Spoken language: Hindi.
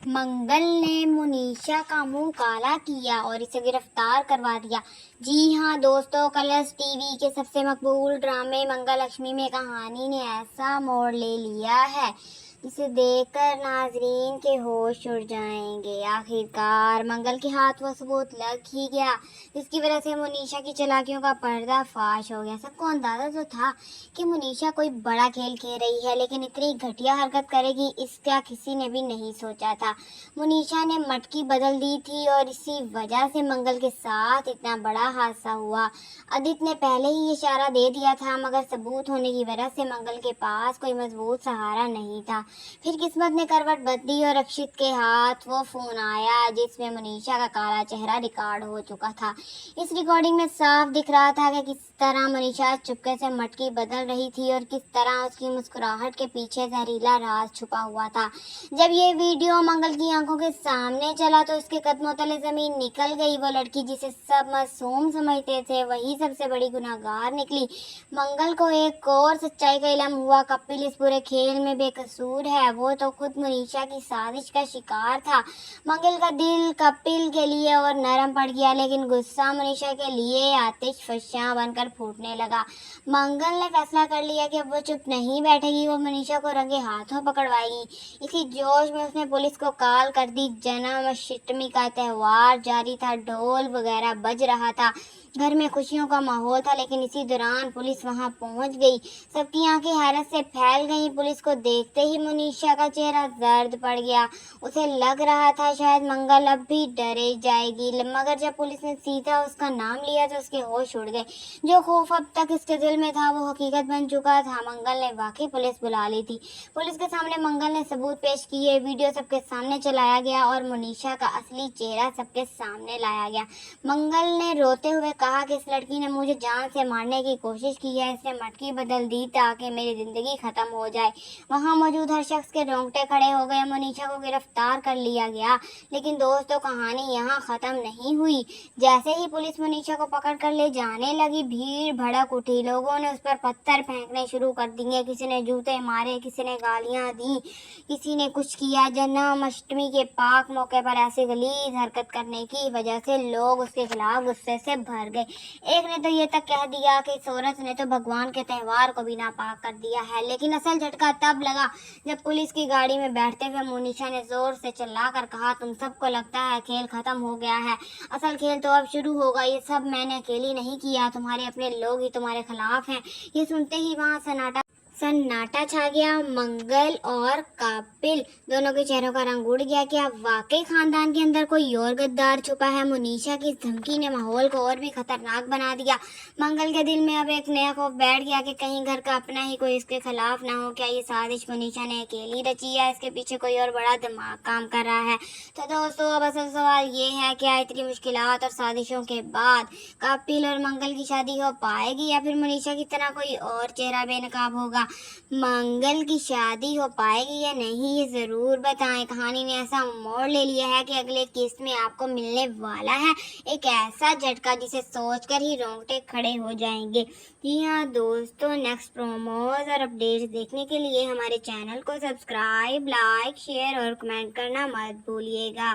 मंगल ने मोनिशा का मुंह काला किया और इसे गिरफ्तार करवा दिया। जी हाँ दोस्तों, कलर्स टीवी के सबसे मकबूल ड्रामे मंगल लक्ष्मी में कहानी ने ऐसा मोड़ ले लिया है जिसे देखकर नाजरीन के होश उड़ जाएंगे। आखिरकार मंगल के हाथ वो सबूत लग ही गया जिसकी वजह से मोनिशा की चालाकियों का पर्दाफाश हो गया। सबको अंदाजा तो था कि मोनिशा कोई बड़ा खेल खेल रही है, लेकिन इतनी घटिया हरकत करेगी इसका किसी ने भी नहीं सोचा था। मोनिशा ने मटकी बदल दी थी और इसी वजह से मंगल के साथ इतना बड़ा हादसा हुआ। आदित्य ने पहले ही इशारा दे दिया था, मगर सबूत होने की वजह से मंगल के पास कोई मजबूत सहारा नहीं था। फिर किस्मत ने करवट बदली और अक्षित के हाथ वो फोन आया जिसमें मनीषा का काला चेहरा रिकॉर्ड हो चुका था। इस रिकॉर्डिंग में साफ दिख रहा था कि किस तरह मनीषा चुपके से मटकी बदल रही थी और किस तरह उसकी मुस्कुराहट के पीछे जहरीला राज छुपा हुआ था। जब ये वीडियो मंगल की आंखों के सामने चला तो उसके कदमों तले जमीन निकल गई। वो लड़की जिसे सब मासूम समझते थे वही सबसे बड़ी गुनहगार निकली। मंगल को एक और सच्चाई का इल्म हुआ। कपिल इस पूरे खेल में बेकसूर है, वो तो खुद मनीषा की साजिश का शिकार था। मंगल का दिल कपिल के लिए और नरम पड़ गया, लेकिन गुस्सा मनीषा के लिए आतिश फश्यां बनकर फूटने लगा। मंगल ने फैसला कर लिया कि अब वो चुप नहीं बैठेगी, वो मनीषा को रंगे हाथों पकड़वाएगी। इसी जोश में उसने पुलिस को कॉल कर दी। जन्माष्टमी का त्योहार जारी था, ढोल वगैरह बज रहा था, घर में खुशियों का माहौल था, लेकिन इसी दौरान पुलिस वहां पहुंच गई। सबकी आंखें हैरत से फैल गईं। पुलिस को देखते ही मनीषा का चेहरा जर्द पड़ गया। उसे लग रहा था शायद मंगल अब भी डरे जाएगी, मगर जब पुलिस ने सीधा उसका नाम लिया तो उसके होश उड़ गए। जो खौफ अब तक इसके दिल में था वो हकीकत बन चुका था। मंगल ने वाकई पुलिस बुला ली थी। पुलिस के सामने मंगल ने सबूत पेश किए, वीडियो सबके सामने चलाया गया और मनीषा का असली चेहरा सबके सामने लाया गया। मंगल ने रोते हुए कहा कि इस लड़की ने मुझे जान से मारने की कोशिश की है, इसने मटकी बदल दी ताकि मेरी जिंदगी खत्म हो जाए। वहां मौजूद हर शख्स के रोंगटे खड़े हो गए। मनीषा को गिरफ्तार कर लिया गया, लेकिन दोस्तों कहानी यहाँ खत्म नहीं हुई। जैसे ही पुलिस मनीषा को पकड़ कर ले जाने लगी, भीड़ भड़क उठी। लोगों ने उस पर पत्थर फेंकने शुरू कर दिए, किसी ने जूते मारे, किसी ने गालियां दी, किसी ने कुछ किया। जन्माष्टमी के पाक मौके पर ऐसी गलीज हरकत करने की वजह से लोग उसके खिलाफ गुस्से से भर गए। एक ने तो ये तक कह दिया कि इस औरत ने तो भगवान के त्योहार को भी नापाक कर दिया है। लेकिन असल झटका तब लगा जब पुलिस की गाड़ी में बैठते हुए मोनिशा ने जोर से चिल्लाकर कहा, तुम सबको लगता है खेल खत्म हो गया है, असल खेल तो अब शुरू होगा। ये सब मैंने अकेली नहीं किया, तुम्हारे अपने लोग ही तुम्हारे खिलाफ हैं। ये सुनते ही वहां सन्नाटा छा गया। मंगल और कपिल दोनों के चेहरों का रंग उड़ गया। क्या वाकई खानदान के अंदर कोई और गद्दार छुपा है? मोनिशा की इस धमकी ने माहौल को और भी खतरनाक बना दिया। मंगल के दिल में अब एक नया खौफ बैठ गया कि कहीं घर का अपना ही कोई इसके खिलाफ ना हो। क्या ये साजिश मोनिशा ने अकेली रची है? इसके पीछे कोई और बड़ा दिमाग काम कर रहा है? तो दोस्तों अब असल सवाल ये है, क्या इतनी मुश्किलात और साजिशों के बाद कपिल और मंगल की शादी हो पाएगी या फिर मोनिशा की तरह कोई और चेहरा बेनकाब होगा? मंगल की शादी हो पाएगी या नहीं, ये जरूर बताएं। कहानी ने ऐसा मोड़ ले लिया है कि अगले किस्त में आपको मिलने वाला है एक ऐसा झटका जिसे सोचकर ही रोंगटे खड़े हो जाएंगे। जी हाँ दोस्तों, नेक्स्ट प्रोमोज और अपडेट्स देखने के लिए हमारे चैनल को सब्सक्राइब, लाइक, शेयर और कमेंट करना मत भूलिएगा।